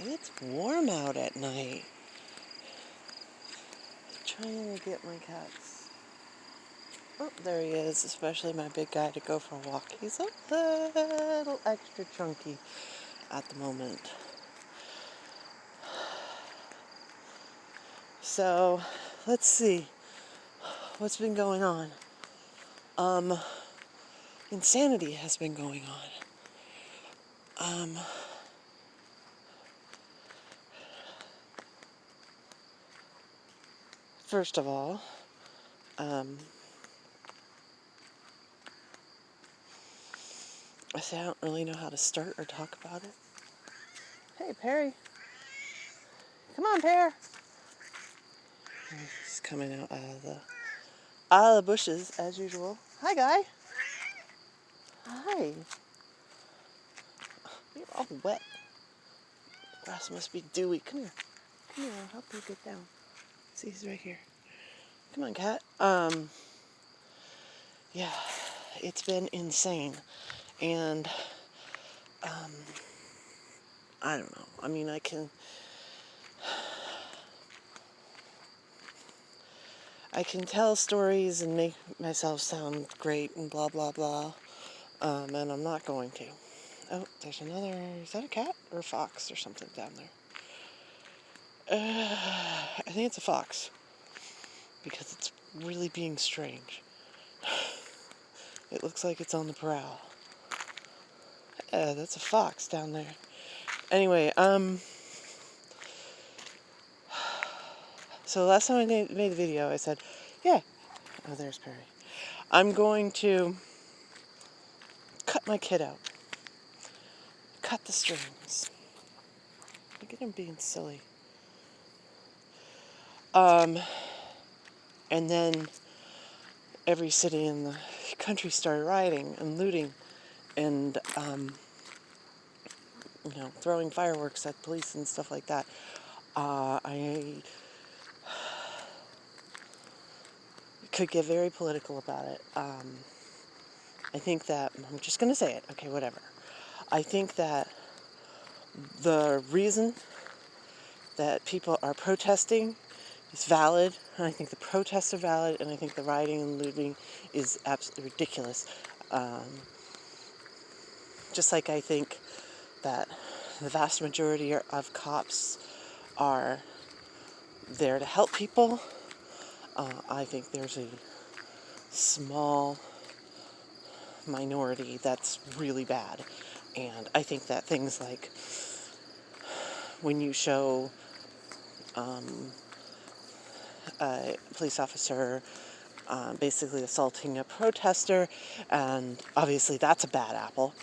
It's warm out at night. Trying to get my cats. Oh, there he is, especially my big guy to go for a walk. He's a little extra chunky at the moment. So, let's see what's been going on. Insanity has been going on. First of all, I say I don't really know how to start or talk about it. Hey, Perry. Come on, Pear. He's coming out of the bushes as usual. Hi, guy. Hi. You're all wet. Grass must be dewy. Come here. Come here. I'll help you get down. See, he's right here. Come on, cat. Yeah, it's been insane, and I don't know. I mean, I can tell stories and make myself sound great and blah blah blah, and I'm not going to. Oh, there's another. Is that a cat or a fox or something down there? I think it's a fox because it's really being strange. It looks like it's on the prowl. That's a fox down there. Anyway, so last time I made the video, I said, yeah. Oh, there's Perry. I'm going to cut my kid out. Cut the strings. Look at him being silly. And then every city in the country started rioting and looting and, throwing fireworks at police and stuff like that. I could get very political about it. I think that, I'm just going to say it. Okay, whatever. I think that the reason that people are protesting is valid. And I think the protests are valid, and I think the rioting and looting is absolutely ridiculous. Just like I think that the vast majority of cops are there to help people, I think there's a small minority that's really bad. And I think that things like when you show a police officer basically assaulting a protester, and obviously that's a bad apple,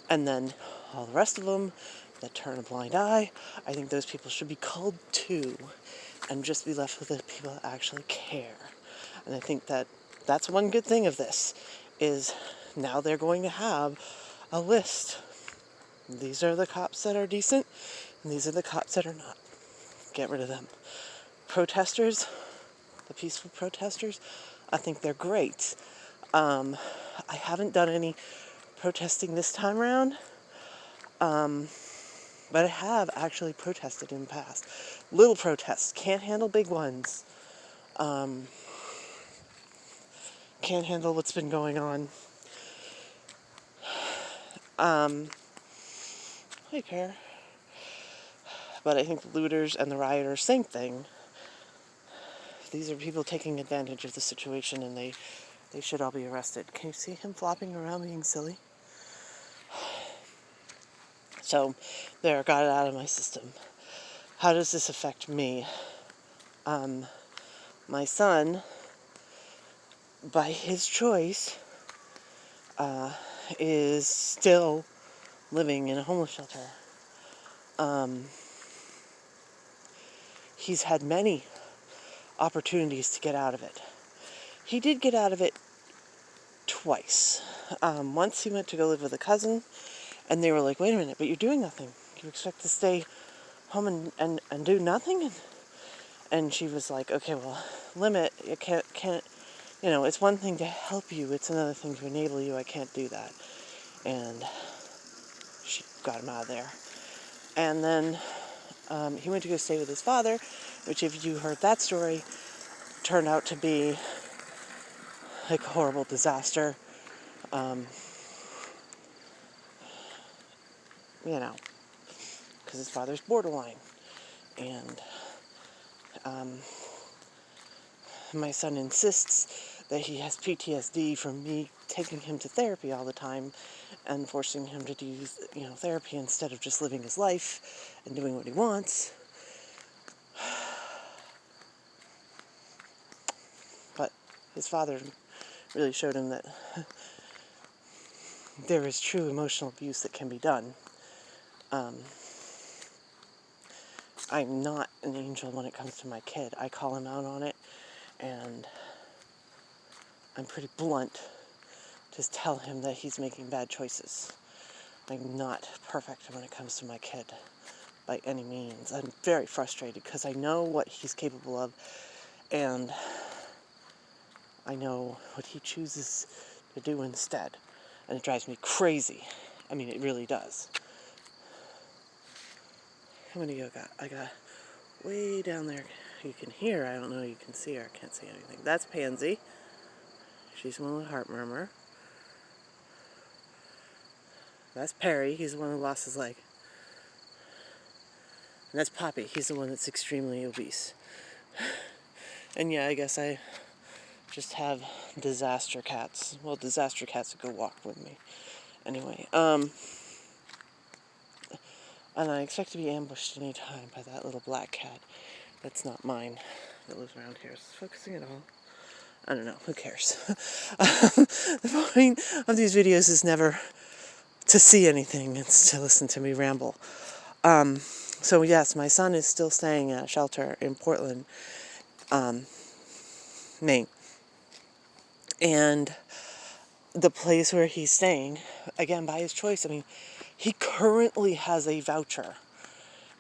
and then all the rest of them that turn a blind eye, I think those people should be called too, and just be left with the people that actually care. And I think that that's one good thing of this, is now they're going to have a list. These are the cops that are decent, and these are the cops that are not. Get rid of them. Protesters, the peaceful protesters, I think they're great. I haven't done any protesting this time around, but I have actually protested in the past. Little protests, can't handle big ones. Can't handle what's been going on. Hey, Pear. But I think the looters and the rioters, same thing. These are people taking advantage of the situation, and they should all be arrested. Can you see him flopping around being silly? So, there, got it out of my system. How does this affect me? My son, by his choice, is still living in a homeless shelter. He's had many opportunities to get out of it. He did get out of it twice. Once he went to go live with a cousin, and they were like, wait a minute, but you're doing nothing. You expect to stay home and do nothing? And she was like, okay, well, limit, you can't, it's one thing to help you, it's another thing to enable you, I can't do that. And she got him out of there. And then He went to go stay with his father, which, if you heard that story, turned out to be like a horrible disaster. You know, because his father's borderline. And my son insists that he has PTSD from me taking him to therapy all the time and forcing him to do, therapy instead of just living his life and doing what he wants. But his father really showed him that there is true emotional abuse that can be done. I'm not an angel when it comes to my kid. I call him out on it, and I'm pretty blunt to tell him that he's making bad choices. I'm not perfect when it comes to my kid by any means. I'm very frustrated because I know what he's capable of, and I know what he chooses to do instead, and it drives me crazy. I mean, it really does. How many you got? I got way down there. You can hear. I don't know. You can see her. I can't see anything. That's Pansy. She's the one with heart murmur. That's Perry. He's the one who lost his leg. And that's Poppy. He's the one that's extremely obese. And yeah, I guess I just have disaster cats. Well, disaster cats that go walk with me. Anyway, and I expect to be ambushed any time by that little black cat. That's not mine. That lives around here. Is this focusing at all? I don't know. Who cares? The point of these videos is never to see anything. It's to listen to me ramble. So yes, my son is still staying at a shelter in Portland, Maine. And the place where he's staying, again, by his choice, I mean, he currently has a voucher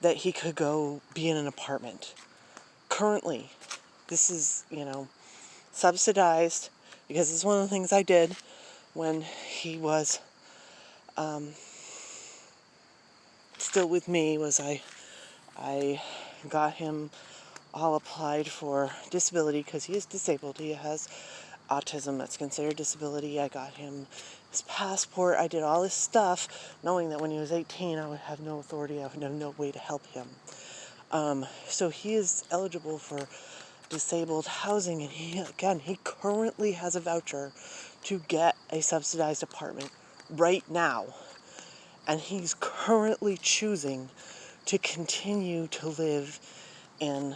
that he could go be in an apartment. Currently. This is, subsidized, because it's one of the things I did when he was still with me, was I got him all applied for disability, because he is disabled. He has autism that's considered disability. I got him his passport. I did all this stuff knowing that when he was 18 I would have no authority, I would have no way to help him. So he is eligible for disabled housing, and he currently has a voucher to get a subsidized apartment right now, and he's currently choosing to continue to live in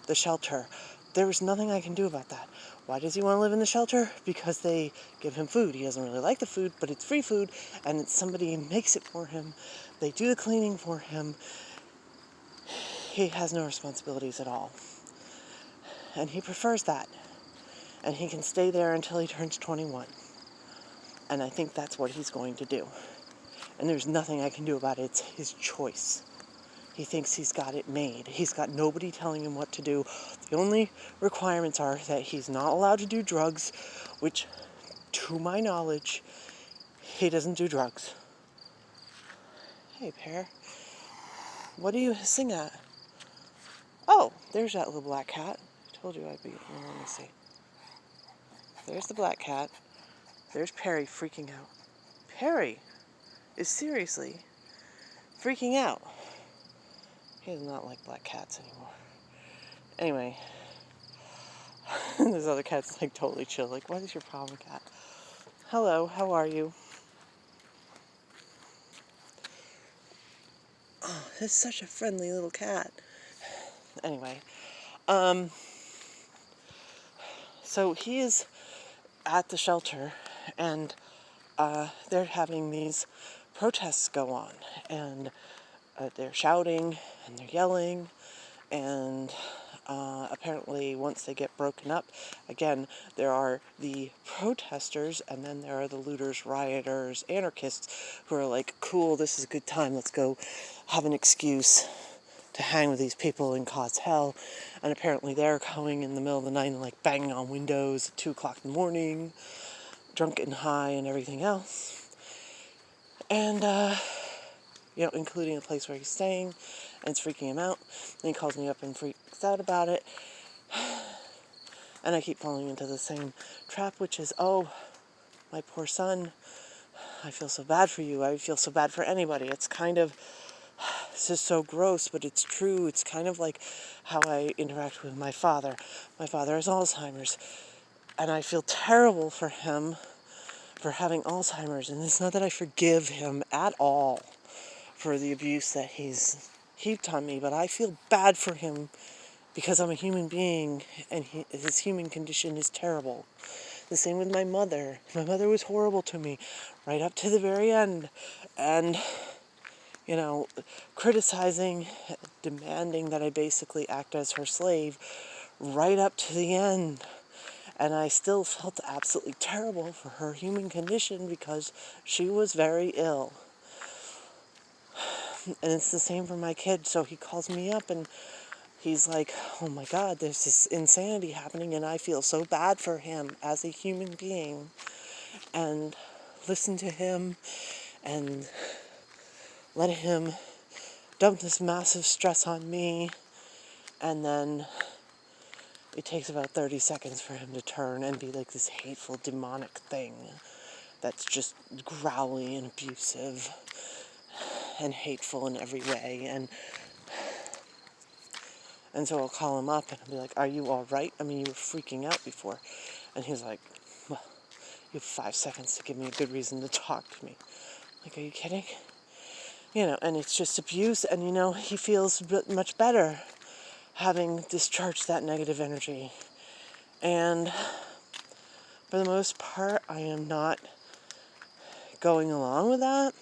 the shelter. There's nothing I can do about that. Why does he want to live in the shelter? Because they give him food. He doesn't really like the food, but it's free food, and somebody makes it for him. They do the cleaning for him. He has no responsibilities at all. And he prefers that. And he can stay there until he turns 21. And I think that's what he's going to do. And there's nothing I can do about it. It's his choice. He thinks he's got it made. He's got nobody telling him what to do. The only requirements are that he's not allowed to do drugs, which, to my knowledge, he doesn't do drugs. Hey, Pear. What are you hissing at? Oh, there's that little black cat. I told you I'd be... Well, let me see. There's the black cat. There's Perry freaking out. Perry is seriously freaking out. He does not like black cats anymore. Anyway, this other cat's like totally chill. Like, what is your problem, cat? Hello, how are you? Oh, it's such a friendly little cat. Anyway, so he is at the shelter, and they're having these protests go on, and they're shouting and they're yelling, and apparently once they get broken up, again, there are the protesters, and then there are the looters, rioters, anarchists, who are like, cool, this is a good time, let's go have an excuse to hang with these people and cause hell. And apparently they're going in the middle of the night and like banging on windows at 2 o'clock in the morning, drunk and high and everything else. And including the place where he's staying, and it's freaking him out. And he calls me up and freaks out about it. And I keep falling into the same trap, which is, oh, my poor son, I feel so bad for you. I feel so bad for anybody. It's just so gross, but it's true. It's kind of like how I interact with my father. My father has Alzheimer's, and I feel terrible for him for having Alzheimer's. And it's not that I forgive him at all for the abuse that he's heaped on me, but I feel bad for him because I'm a human being, and his human condition is terrible. The same with my mother. My mother was horrible to me right up to the very end. And, criticizing, demanding that I basically act as her slave right up to the end. And I still felt absolutely terrible for her human condition because she was very ill. And it's the same for my kid. So he calls me up and he's like, oh my God, there's this insanity happening and I feel so bad for him as a human being. And listen to him and let him dump this massive stress on me. And then it takes about 30 seconds for him to turn and be like this hateful, demonic thing that's just growly and abusive and hateful in every way. And so I'll call him up and I'll be like, are you all right? I mean, you were freaking out before. And he's like, well, you have 5 seconds to give me a good reason to talk to me. Like, are you kidding? And it's just abuse. And, he feels much better having discharged that negative energy. And for the most part, I am not going along with that.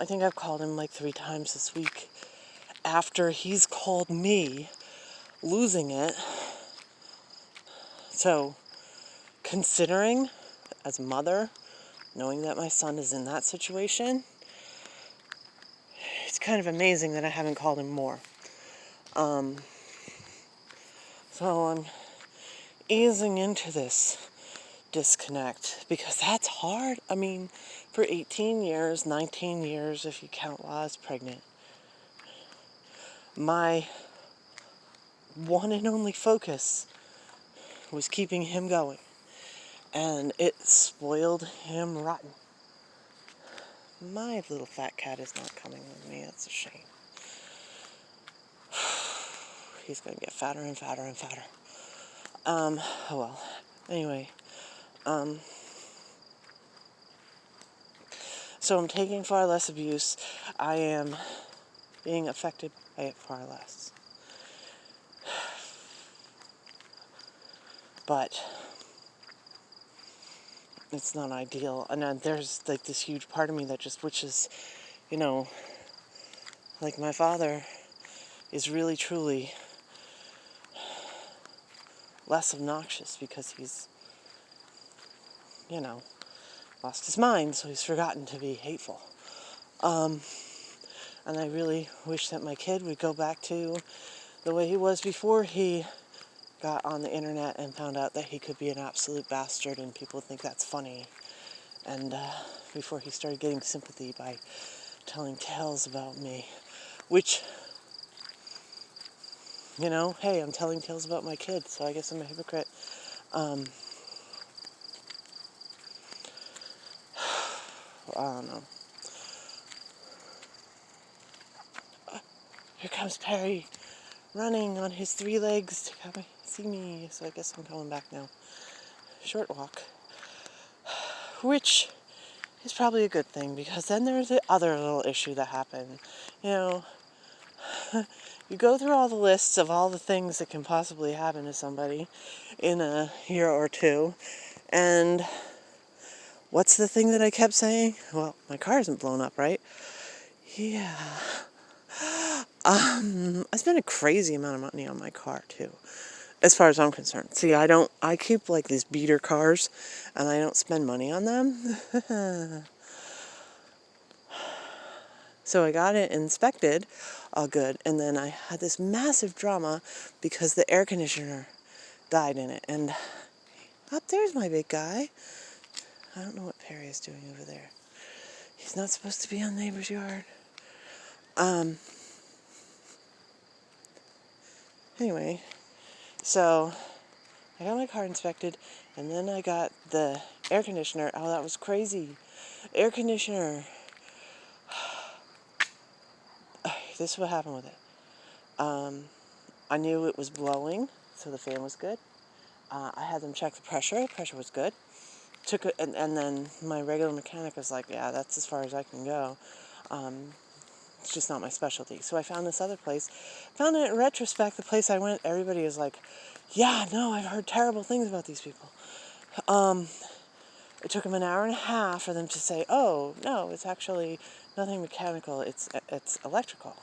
I think I've called him like 3 times this week after he's called me losing it. So, considering as a mother, knowing that my son is in that situation, it's kind of amazing that I haven't called him more. So I'm easing into this disconnect because that's hard. I mean, for 18 years, 19 years, if you count while I was pregnant, my one and only focus was keeping him going. And it spoiled him rotten. My little fat cat is not coming with me. That's a shame. He's going to get fatter and fatter and fatter. Oh well. Anyway. So I'm taking far less abuse. I am being affected by it far less. But it's not ideal. And then there's like this huge part of me that just wishes, like my father is really truly less obnoxious because he's, lost his mind, so he's forgotten to be hateful. And I really wish that my kid would go back to the way he was before he got on the internet and found out that he could be an absolute bastard and people think that's funny. And before he started getting sympathy by telling tales about me, which, hey, I'm telling tales about my kid, so I guess I'm a hypocrite. I don't know. Here comes Perry, running on his 3 legs to come see me, so I guess I'm coming back now. Short walk. Which is probably a good thing, because then there's the other little issue that happened. You go through all the lists of all the things that can possibly happen to somebody in a year or two, and what's the thing that I kept saying? Well, my car isn't blown up, right? Yeah. I spent a crazy amount of money on my car, too, as far as I'm concerned. See, I keep, like, these beater cars, and I don't spend money on them. So I got it inspected, all good, and then I had this massive drama because the air conditioner died in it, and there's my big guy. I don't know what Perry is doing over there. He's not supposed to be on neighbor's yard. Anyway, so I got my car inspected, and then I got the air conditioner. Oh, that was crazy. Air conditioner. This is what happened with it. I knew it was blowing, so the fan was good. I had them check the pressure. The pressure was good. And then my regular mechanic was like, yeah, that's as far as I can go. It's just not my specialty. So I found this other place. Found it in retrospect, the place I went, everybody was like, yeah, no, I've heard terrible things about these people. It took them an hour and a half for them to say, oh, no, it's actually nothing mechanical, it's electrical.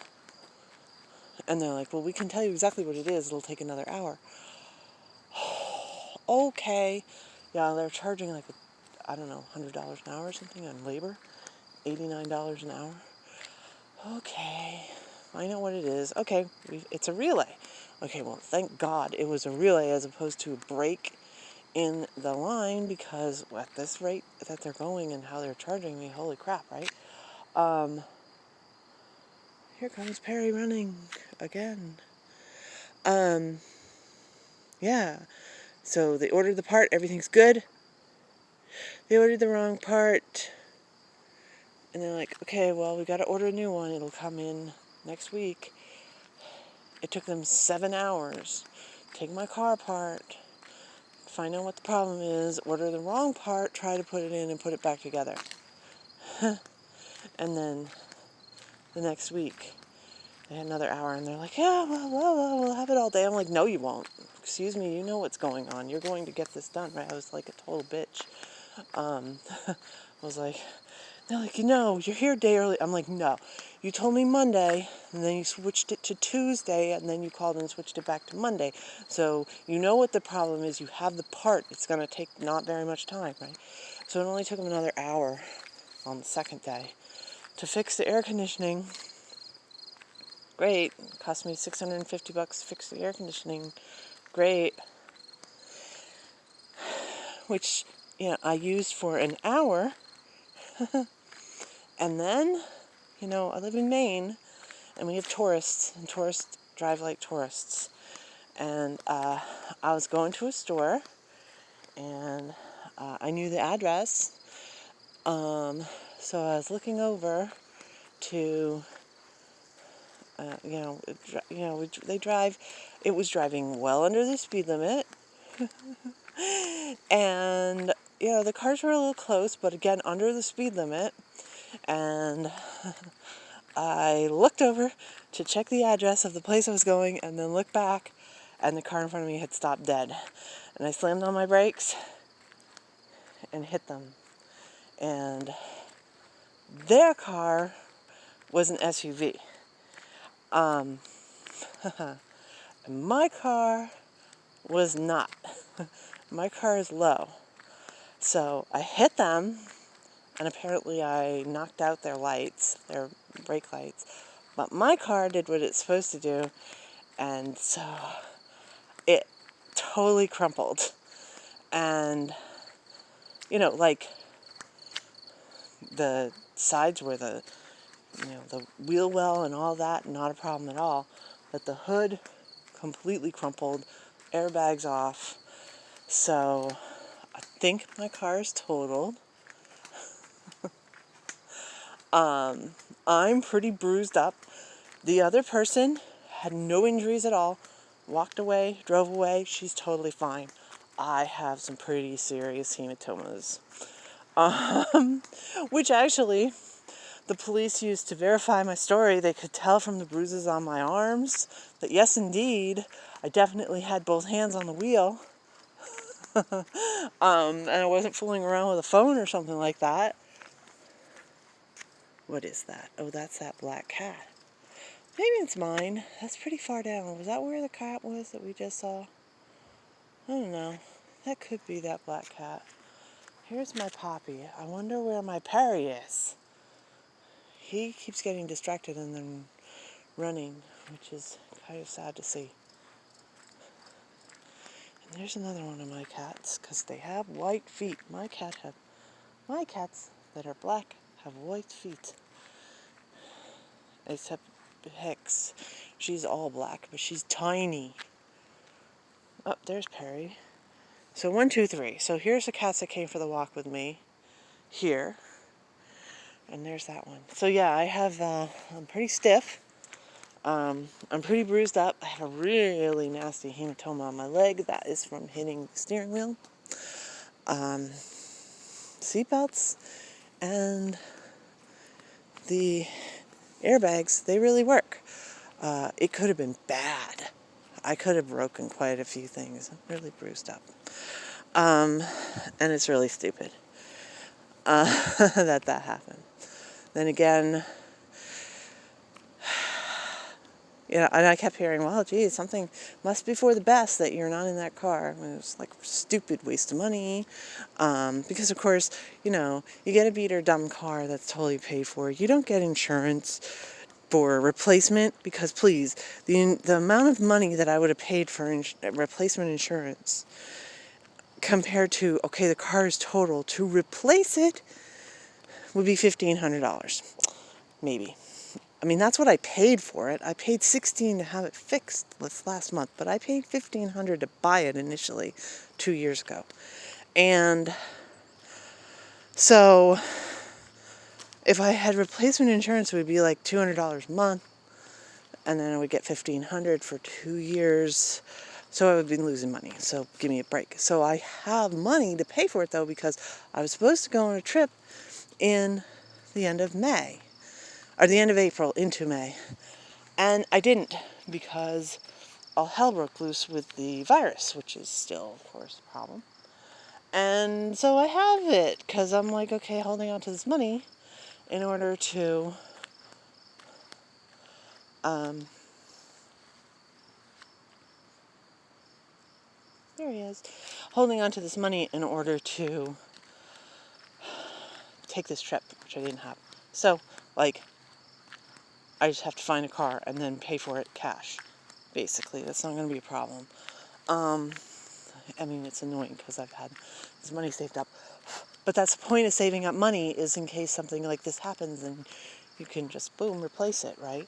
And they're like, well, we can tell you exactly what it is. It'll take another hour. Okay. Yeah, they're charging like, I don't know, $100 an hour or something on labor. $89 an hour. Okay. I know what it is. Okay, it's a relay. Okay, well, thank God it was a relay as opposed to a break in the line, because at this rate that they're going and how they're charging me, holy crap, right? Here comes Perry running again. Yeah. So they ordered the part, everything's good. They ordered the wrong part. And they're like, okay, well, we got to order a new one. It'll come in next week. It took them 7 hours. Take my car apart, find out what the problem is, order the wrong part, try to put it in and put it back together. And then the next week, they had another hour, and they're like, yeah, well, we'll have it all day. I'm like, no, you won't. Excuse me, you know what's going on. You're going to get this done, right? I was like a total bitch. I was like, they're like, you're here a day early. I'm like, no. You told me Monday, and then you switched it to Tuesday, and then you called and switched it back to Monday. So you know what the problem is. You have the part. It's going to take not very much time, right? So it only took them another hour on the second day to fix the air conditioning. Great. It cost me $650 to fix the air conditioning. Great. Which, I used for an hour. And then, I live in Maine, and we have tourists, and tourists drive like tourists. And I was going to a store, and I knew the address. So I was looking over to, they drive. It was driving well under the speed limit. And, the cars were a little close, but again, under the speed limit. And I looked over to check the address of the place I was going, and then looked back, and the car in front of me had stopped dead. And I slammed on my brakes and hit them. And their car was an SUV. My car was not. My car is low. So I hit them, and apparently I knocked out their lights, their brake lights. But my car did what it's supposed to do, and so it totally crumpled. And, like the sides were the wheel well and all that, not a problem at all. But the hood completely crumpled, airbags off. So I think my car is totaled. I'm pretty bruised up. The other person had no injuries at all, walked away, drove away. She's totally fine. I have some pretty serious hematomas, which actually the police used to verify my story. They could tell from the bruises on my arms that, yes, indeed, I definitely had both hands on the wheel. And I wasn't fooling around with a phone or something like that. What is that? Oh, that's that black cat. Maybe it's mine. That's pretty far down. Was that where the cat was that we just saw? I don't know. That could be that black cat. Here's my Poppy. I wonder where my Perry is. He keeps getting distracted and then running, which is kind of sad to see. And there's another one of my cats, because they have white feet. My cat have My cats that are black have white feet. Except Hicks. She's all black, but she's tiny. Oh, there's Perry. So 1, 2, 3. So here's the cats that came for the walk with me. Here. And there's that one. So yeah, I'm pretty stiff. I'm pretty bruised up. I have a really nasty hematoma on my leg. That is from hitting the steering wheel. Seatbelts and the airbags, they really work. It could have been bad. I could have broken quite a few things. I'm really bruised up. And it's really stupid that happened. Then again, and I kept hearing, well, geez, something must be for the best that you're not in that car. And it was like a stupid waste of money. Because, of course, you get a beat or dumb car that's totally paid for. You don't get insurance for replacement because, please, the amount of money that I would have paid for replacement insurance compared to, okay, the car is total, to replace it would be $1,500, maybe. I mean, that's what I paid for it. I paid $16 to have it fixed this last month, but I paid $1,500 to buy it initially 2 years ago. And so if I had replacement insurance, it would be like $200 a month, and then I would get $1,500 for 2 years. So I would be losing money. So give me a break. So I have money to pay for it, though, because I was supposed to go on a trip in the end of May, or the end of April into May. And I didn't, because all hell broke loose with the virus, which is still, of course, a problem. And so I have it, because I'm like, okay, holding on to this money in order to there he is, holding on to this money in order to take this trip, which I didn't have. So, like, I just have to find a car and then pay for it cash. Basically, that's not going to be a problem. I mean, it's annoying because I've had this money saved up. But that's the point of saving up money, is in case something like this happens and you can just, boom, replace it, right?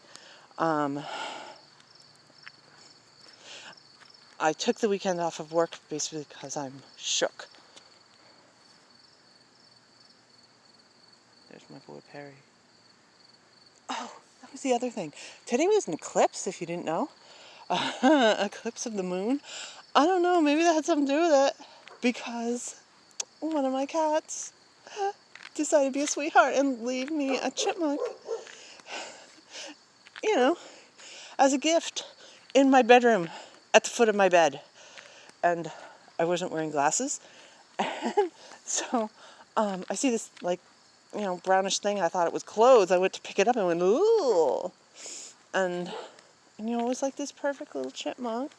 I took the weekend off of work basically because I'm shook. There's my boy Perry. Oh, that was the other thing. Today was an eclipse, if you didn't know. Eclipse of the moon. I don't know, maybe that had something to do with it. Because one of my cats decided to be a sweetheart and leave me a chipmunk, as a gift in my bedroom at the foot of my bed. And I wasn't wearing glasses. And so I see this, brownish thing. I thought it was clothes. I went to pick it up and went, ooh. And it was like this perfect little chipmunk.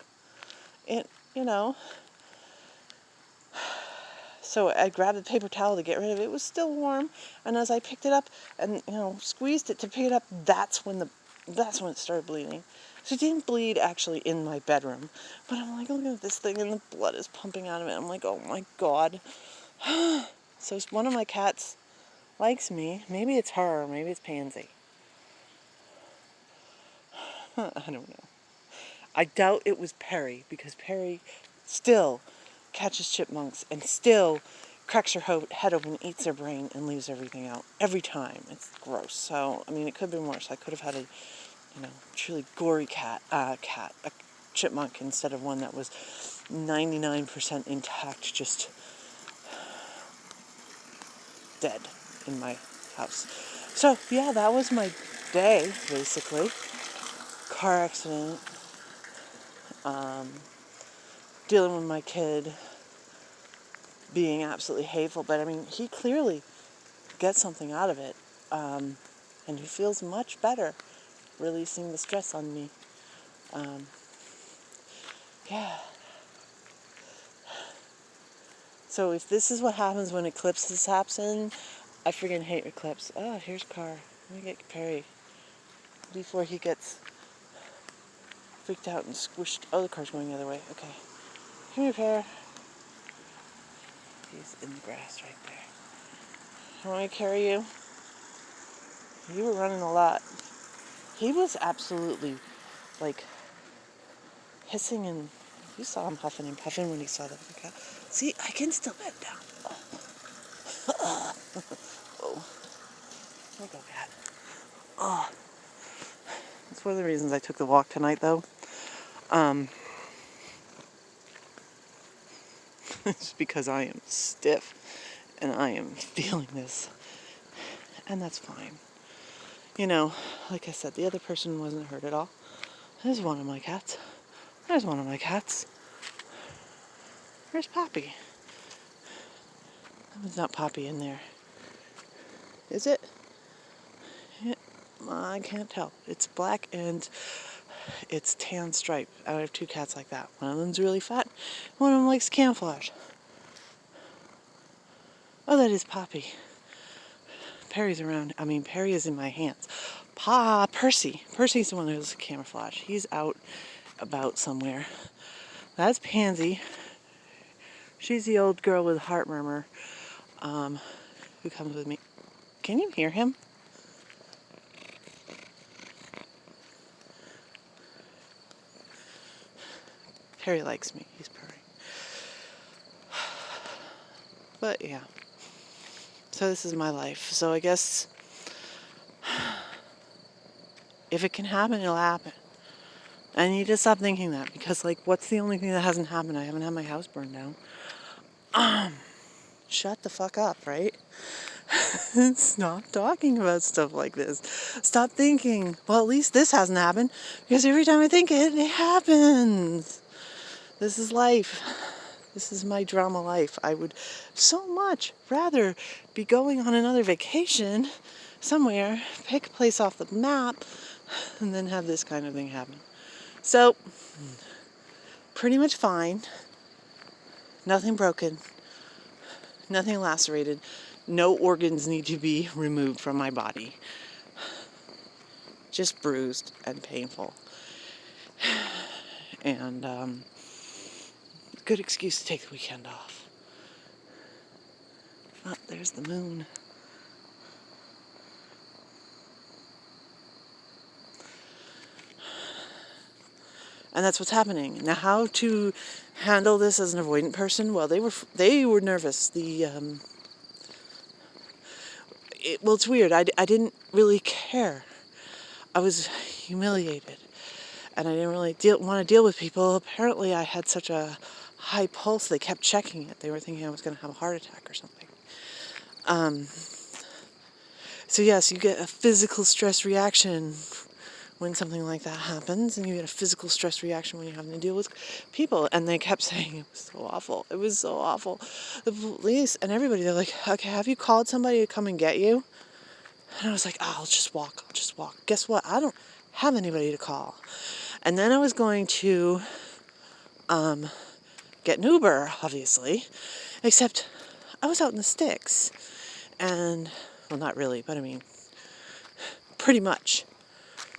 So I grabbed the paper towel to get rid of it. It was still warm. And as I picked it up and, squeezed it to pick it up, that's when it started bleeding. So it didn't bleed actually in my bedroom. But I'm like, look at this thing, and the blood is pumping out of it. I'm like, oh my God. So one of my cats likes me. Maybe it's her, maybe it's Pansy. I don't know. I doubt it was Perry, because Perry still catches chipmunks and still cracks her head open, eats their brain, and leaves everything out every time. It's gross. So, I mean, it could have been worse. I could have had a, truly gory a chipmunk, instead of one that was 99% intact, just dead in my house. So, yeah, that was my day, basically. Car accident. Dealing with my kid being absolutely hateful, but I mean, he clearly gets something out of it, and he feels much better releasing the stress on me. Yeah. So if this is what happens when eclipses happen, I freaking hate eclipse. Oh, here's car. Let me get Perry before he gets freaked out and squished. Oh, the car's going the other way. Okay. Come here, Perry. He's in the grass right there. Want me to carry you? You were running a lot. He was absolutely, like, hissing and... You saw him huffing and puffing when he saw the other cat. See, I can still bend down. Oh. Oh. There you go, cat. Oh. That's one of the reasons I took the walk tonight, though. It's because I am stiff and I am feeling this. And that's fine. You know, like I said, the other person wasn't hurt at all. There's one of my cats. There's one of my cats. Where's Poppy? That was not Poppy in there. Is it? Yeah, I can't tell. It's black and it's tan stripe. I have two cats like that. One of them's really fat. One of them likes camouflage. Oh, that is Poppy. Perry's around. I mean, Perry is in my hands. Percy. Percy's the one who's camouflage. He's out about somewhere. That's Pansy. She's the old girl with heart murmur who comes with me. Can you hear him? Perry likes me. He's purring. But yeah. So this is my life. So I guess if it can happen, it'll happen. I need to stop thinking that because, like, what's the only thing that hasn't happened? I haven't had my house burned down. Shut the fuck up, right? Stop talking about stuff like this. Stop thinking, well, at least this hasn't happened, because every time I think it, it happens. This is life. This is my drama life. I would so much rather be going on another vacation somewhere, pick a place off the map, and then have this kind of thing happen. So, pretty much fine. Nothing broken. Nothing lacerated. No organs need to be removed from my body. Just bruised and painful. And, good excuse to take the weekend off. Oh, there's the moon. And that's what's happening. Now, how to handle this as an avoidant person? Well, they were nervous. It's weird. I didn't really care. I was humiliated. And I didn't really want to deal with people. Apparently, I had such a high pulse, they kept checking it. They were thinking I was going to have a heart attack or something. So yes, you get a physical stress reaction when something like that happens, and you get a physical stress reaction when you're having to deal with people. And they kept saying it was so awful. It was so awful. The police and everybody, they're like, okay, have you called somebody to come and get you? And I was like, oh, I'll just walk. Guess what? I don't have anybody to call. And then I was going to get an Uber, obviously, except I was out in the sticks. And, well, not really, but I mean, pretty much.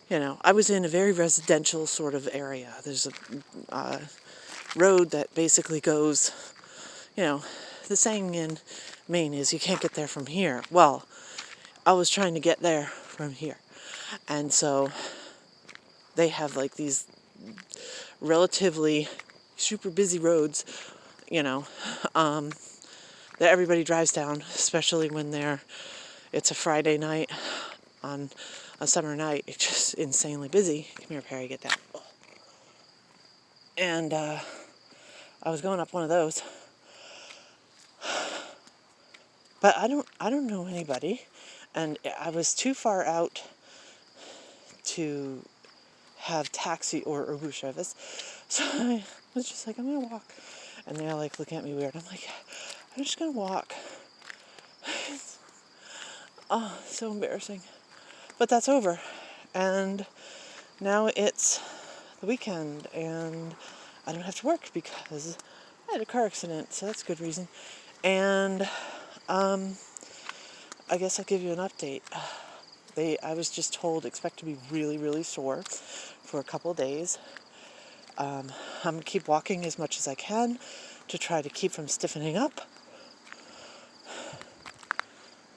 You know, I was in a very residential sort of area. There's a road that basically goes, you know, the saying in Maine is you can't get there from here. Well, I was trying to get there from here. And so they have like these relatively super busy roads, you know, that everybody drives down, especially when it's a Friday night on a summer night. It's just insanely busy. Come here, Perry, get that. And I was going up one of those, but I don't know anybody, and I was too far out to have taxi or Uber service, so I was just like, I'm gonna walk. And they're like looking at me weird. I'm like, I'm just gonna walk. Oh, so embarrassing. But that's over. And now it's the weekend and I don't have to work because I had a car accident, so that's a good reason. And I guess I'll give you an update. I was just told expect to be really, really sore for a couple of days. I'm going to keep walking as much as I can to try to keep from stiffening up.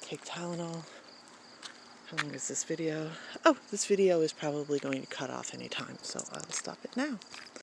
take Tylenol. How long is this video? Oh, this video is probably going to cut off any time, so I'll stop it now.